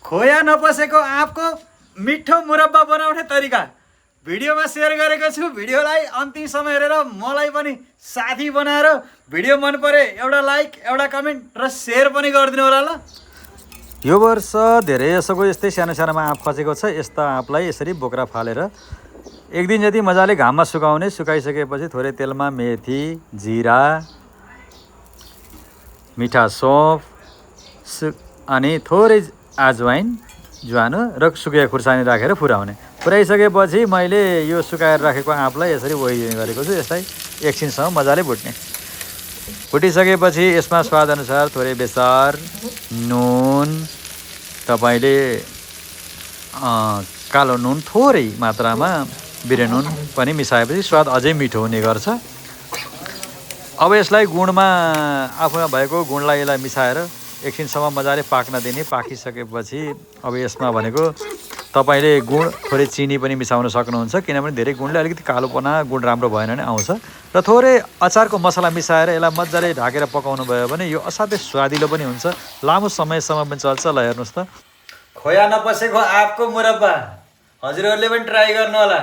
खोया नपसेको आँपको मिठो मुरब्बा बनाउने तरिका भिडियोमा सेयर गरेको छु। भिडियोलाई अन्तिमसम्म हेरेर मलाई पनि साथी बनाएर भिडियो मन परे एउटा लाइक एउटा कमेन्ट र सेयर पनि गरिदिनु होला ल। यो वर्ष धेरै जसोको यस्तै सानो सानोमा आँप खसेको छ। यस्ता आँपलाई यसरी बोक्रा फालेर एक दिन जति मजाले घाममा सुकाउने। सुकाइसकेपछि थोरै तेलमा मेथी, जिरा, मिठा सौँफ अनि थोरै अजवाइन, ज्वानो र सुकेको खुर्सानी राखेर फुराउने। फुराइसकेपछि मैले यो सुकाएर राखेको आँपलाई यसरी ओइदिने गरेको छु। यसलाई एकछिनसम्म मजाले भुट्ने। फुटिसकेपछि यसमा स्वादअनुसार थोरै बेसार, नुन, तपाईँले कालो नुन थोरै मात्रामा, बिरे नुन पनि मिसाएपछि स्वाद अझै मिठो हुने गर्छ। अब यसलाई गुडमा आफूमा भएको गुडलाई यसलाई मिसाएर एकछिनसम्म मजाले पाक्न दिने। पाकिसकेपछि अब यसमा भनेको तपाईँले गुड थोरै चिनी पनि मिसाउन सक्नुहुन्छ, किनभने धेरै गुडले अलिकति कालोपना गुड राम्रो भएन भने आउँछ। र थोरै अचारको मसला मिसाएर यसलाई मजाले ढाकेर पकाउनु भयो भने यो असाध्यै स्वादिलो पनि हुन्छ, लामो समयसम्म पनि चल्छ। ल हेर्नुहोस् त, खोया नपसेको आँपको मुरब्बा हजुरहरूले पनि ट्राई गर्नु होला।